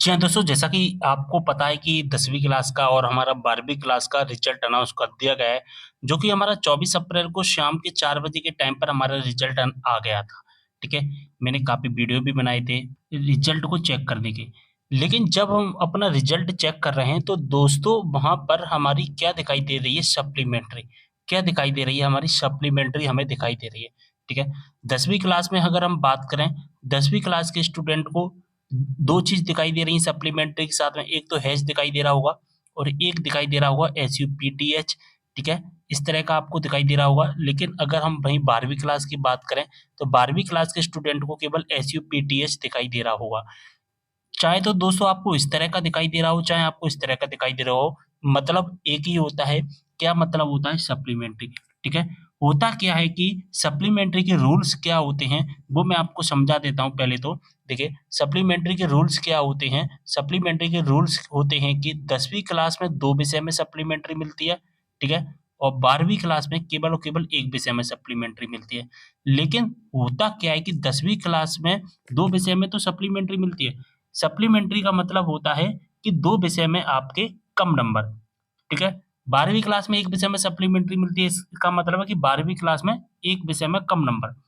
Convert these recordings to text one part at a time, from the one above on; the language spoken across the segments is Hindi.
जी हाँ, दोस्तों जैसा कि आपको पता है कि 10वीं क्लास का और हमारा 12वीं क्लास का रिज़ल्ट अनाउंस कर दिया गया है, जो कि हमारा 24 अप्रैल को शाम के 4 बजे के टाइम पर हमारा रिज़ल्ट आ गया था, ठीक है? मैंने काफ़ी वीडियो भी बनाए थे रिज़ल्ट को चेक करने के। लेकिन जब हम अपना रिज़ल्ट चेक कर रहे हैं, तो दोस्तों वहाँ पर हमारी क्या दिखाई दे रही है सप्लीमेंट्री, क्या दिखाई दे रही है हमारी सप्लीमेंट्री हमें दिखाई दे रही है, ठीक है? 10वीं क्लास में अगर हम बात करें, 10वीं क्लास के स्टूडेंट को 2 चीज़ दिखाई दे रही हैं सप्लीमेंट्री के साथ में, एक तो हैश दिखाई दे रहा होगा और एक दिखाई दे रहा होगा एसयूपीटीएच, ठीक है? इस तरह का आपको दिखाई दे रहा होगा। लेकिन अगर हम वहीं 12वीं क्लास की बात करें, तो 12वीं क्लास के स्टूडेंट को केवल एसयूपीटीएच दिखाई दे रहा होगा। चाहे तो दोस्तों आपको इस तरह का दिखाई दे रहा हो, चाहे आपको इस तरह का दिखाई दे रहा हो, मतलब एक ही होता है। क्या मतलब होता है सप्लीमेंट्री, ठीक है? होता क्या है कि सप्लीमेंट्री के रूल्स क्या होते हैं, वो मैं आपको समझा देता हूँ पहले तो। देखिए, सप्लीमेंट्री के रूल्स क्या होते हैं? सप्लीमेंट्री के रूल्स होते हैं कि 10वीं क्लास में 2 विषय में सप्लीमेंट्री मिलती है, ठीक है? और 12वीं क्लास में केवल और केवल 1 विषय में सप्लीमेंट्री मिलती है। लेकिन होता क्या है कि 10वीं क्लास में 2 विषय में तो सप्लीमेंट्री मिलती है। सप्लीमेंट्री का मतलब होता है कि 2 विषय में आपके कम नंबर, ठीक है? 12वीं क्लास में 1 विषय में सप्लीमेंट्री मिलती है, इसका मतलब है कि 12वीं क्लास में 1 विषय में कम नंबर।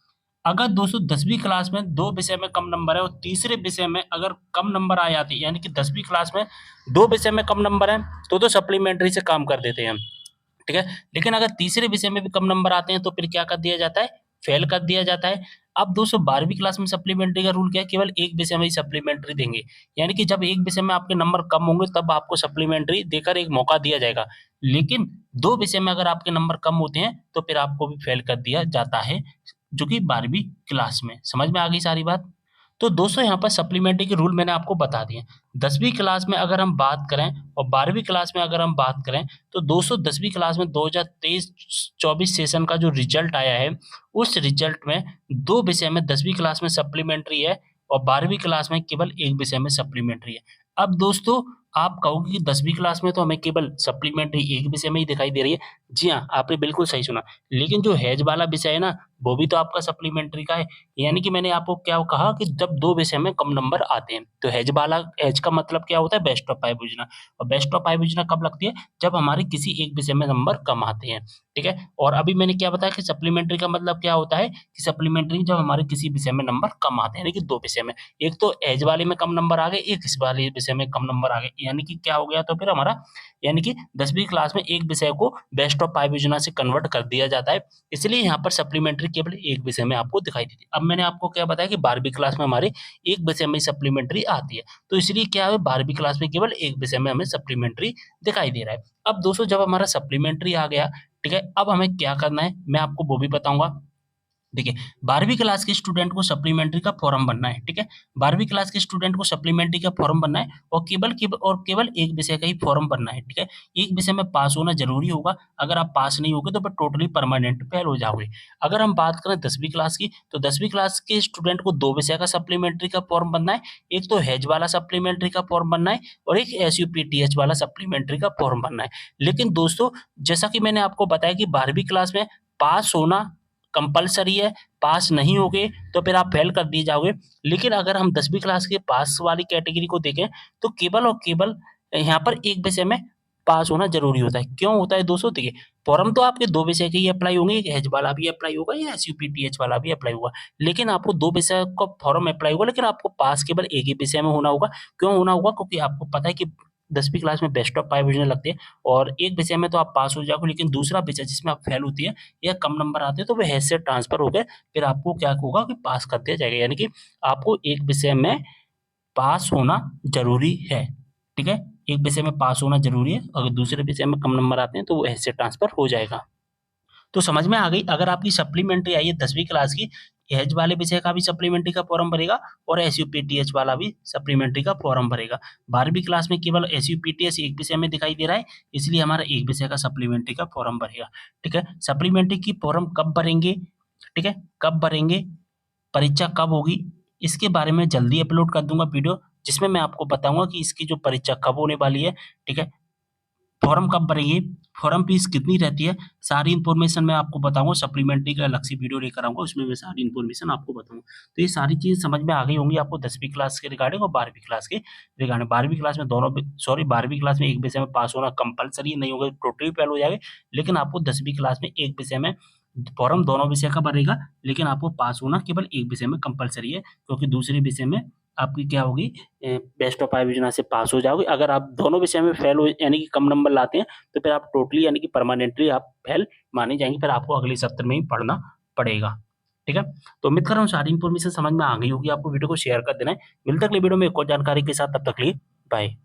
अगर दोस्तों 10वीं क्लास में 2 विषय में कम नंबर है और तीसरे विषय में अगर कम नंबर आ जाते हैं, यानी कि 10वीं क्लास में 2 विषय में कम नंबर हैं, तो सप्लीमेंट्री से काम कर देते हैं हम। ठीक है? लेकिन अगर तीसरे विषय में भी कम नंबर आते हैं तो फिर क्या कर दिया जाता है? फेल कर दिया जाता है। अब दोस्तों 12वीं क्लास में सप्लीमेंट्री का रूल क्या है? केवल एक विषय में ही सप्लीमेंट्री देंगे। यानी कि जब एक विषय में आपके नंबर कम होंगे तब आपको सप्लीमेंट्री देकर एक मौका दिया जाएगा। लेकिन 2 विषय में अगर आपके नंबर कम होते हैं तो फिर आपको भी फेल कर दिया जाता है, जो कि 12वीं क्लास में। समझ में आ गई सारी बात? तो दोस्तों यहाँ पर सप्लीमेंट्री के रूल मैंने आपको बता दिए। 10वीं क्लास में अगर हम बात करें और 12वीं क्लास में अगर हम बात करें, तो दोस्तों 10वीं क्लास में 2023-24 सेशन का जो रिजल्ट आया है, उस रिजल्ट में 2 विषय में 10वीं क्लास में सप्लीमेंट्री है और 12वीं क्लास में केवल 1 विषय में सप्लीमेंट्री है। अब दोस्तों आप कहोगे कि 10वीं क्लास में तो हमें केवल सप्लीमेंट्री 1 विषय में ही दिखाई दे रही है। जी हाँ, आपने बिल्कुल सही सुना। लेकिन जो हैज़ वाला विषय है ना, वो भी तो आपका सप्लीमेंट्री का है। यानी कि मैंने आपको क्या कहा कि जब 2 विषय में कम नंबर आते हैं, तो हैज़ का मतलब क्या होता है? बेस्ट ऑफ 5 योजना। और बेस्ट ऑफ 5 योजना कब लगती है? जब हमारे किसी एक विषय में नंबर कम आते हैं, ठीक है? और अभी मैंने क्या बताया कि सप्लीमेंट्री का मतलब क्या होता है कि सप्लीमेंट्री जब हमारे किसी विषय में नंबर कम आते हैं, यानी कि 2 विषय में। एक तो एज वाले में कम नंबर आ गए, एक इस वाले विषय में कम नंबर आ गए। यानी कि क्या हो गया तो फिर हमारा, यानी कि 10वीं क्लास में एक विषय को बेस्ट ऑफ 5 योजना से कन्वर्ट कर दिया जाता है। इसलिए यहाँ पर सप्लीमेंट्री केवल एक विषय में आपको दिखाई देती है। अब मैंने आपको क्या बताया कि 12वीं क्लास में हमारे एक विषय में सप्लीमेंट्री आती है। तो इसलिए क्या है 12वीं क्लास में केवल एक विषय में हमें सप्लीमेंट्री दिखाई दे रहा है। अब दोस्तों जब हमारा सप्लीमेंट्री आ गया, ठीक है? अब हमें क्या करना है, मैं आपको वो भी बताऊँगा। देखिए, 12वीं क्लास के स्टूडेंट को सप्लीमेंट्री का फॉर्म भरना है, ठीक है? 12वीं क्लास के स्टूडेंट को सप्लीमेंट्री का फॉर्म भरना है और केवल एक विषय का ही फॉर्म भरना है, ठीक है? एक विषय में पास होना ज़रूरी होगा, अगर आप पास नहीं होगे तो फिर टोटली परमानेंट फेल हो जाओगे। अगर हम बात करें 10वीं क्लास की, तो 10वीं क्लास के स्टूडेंट को 2 विषय का सप्लीमेंट्री का फॉर्म भरना है, एक तो हैज़ वाला सप्लीमेंट्री का फॉर्म भरना है और एक एसयूपीटीएच वाला सप्लीमेंट्री का फॉर्म भरना है। लेकिन दोस्तों, जैसा कि मैंने आपको बताया कि 12वीं क्लास में पास होना कंपल्सरी है, पास नहीं होगे तो फिर आप फेल कर दिए जाओगे। लेकिन अगर हम 10वीं क्लास के पास वाली कैटेगरी को देखें, तो केवल और केवल यहाँ पर एक विषय में पास होना ज़रूरी होता है। क्यों होता है दोस्तों? देखिए, फॉर्म तो आपके 2 विषय के ही अप्लाई होंगे, एक हैज़ वाला भी अप्लाई होगा या एसयूपीटीएच वाला भी अप्लाई होगा। लेकिन आपको 2 विषय का फॉर्म अप्लाई होगा, लेकिन आपको पास केवल एक ही विषय में होना होगा। क्यों होना होगा? क्योंकि आपको पता है कि 10वीं क्लास में बेस्ट ऑफ 5 योजना लगती है और एक विषय में तो आप पास हो जाओगे, लेकिन दूसरा विषय जिसमें आप फेल होती है या कम नंबर आते हैं, तो वो हैज़ से ट्रांसफ़र हो गए, फिर आपको क्या होगा कि पास कर दिया जाएगा। यानी कि आपको एक विषय में पास होना ज़रूरी है, ठीक है? एक विषय में पास होना ज़रूरी है, अगर दूसरे विषय में कम नंबर आते हैं, तो वो ऐसे ट्रांसफ़र हो जाएगा। तो समझ में आ गई, अगर आपकी सप्लीमेंट्री आई है 10वीं क्लास की, एज वाले विषय का भी सप्लीमेंट्री का फॉर्म भरेगा और एसयूपीटीएच वाला भी सप्लीमेंट्री का फॉर्म भरेगा। 12वीं क्लास में केवल एसयूपीटीएच एक विषय में दिखाई दे रहा है, इसलिए हमारा एक विषय का सप्लीमेंट्री का फॉर्म भरेगा, ठीक है? सप्लीमेंट्री की फॉर्म कब भरेंगे, ठीक है? कब भरेंगे, परीक्षा कब होगी, इसके बारे में जल्दी अपलोड कर दूँगा वीडियो, जिसमें मैं आपको बताऊँगा कि इसकी जो परीक्षा कब होने वाली है, ठीक है? फॉर्म कब भरेंगे, फॉर्म फीस कितनी रहती है, सारी इन्फॉर्मेशन मैं आपको बताऊँगा, सप्लीमेंट्री का अलग से वीडियो लेकर आऊँगा, उसमें मैं सारी इन्फॉर्मेशन आपको बताऊँगा। तो ये सारी चीज़ें समझ में आ गई होंगी आपको 10वीं क्लास के रिगार्डिंग और 12वीं क्लास के रिगार्डिंग। 12वीं क्लास में 12वीं क्लास में एक विषय में पास होना कंपल्सरी नहीं होगा, टोटली फेल हो जाएँगे, लेकिन आपको 10वीं क्लास में एक विषय में फॉर्म दोनों विषय का भरेगा, लेकिन आपको पास होना केवल एक विषय में कंपल्सरी है, क्योंकि दूसरे विषय में आपकी क्या होगी, बेस्ट ऑफ 5 योजना से पास हो जाओगे। अगर आप दोनों विषय में फेल हो यानी कि कम नंबर लाते हैं, तो फिर आप टोटली यानी कि परमानेंटली आप फेल माने जाएँगे, फिर आपको अगले सत्र में ही पढ़ना पड़ेगा। ठीक है? तो उम्मीद कर रहा हूँ सारी इन्फॉर्मेशन समझ में आ गई होगी, आपको वीडियो को शेयर कर देना है। मिलते हैं अगली वीडियो में एक और जानकारी के साथ, तब तक के लिए बाय।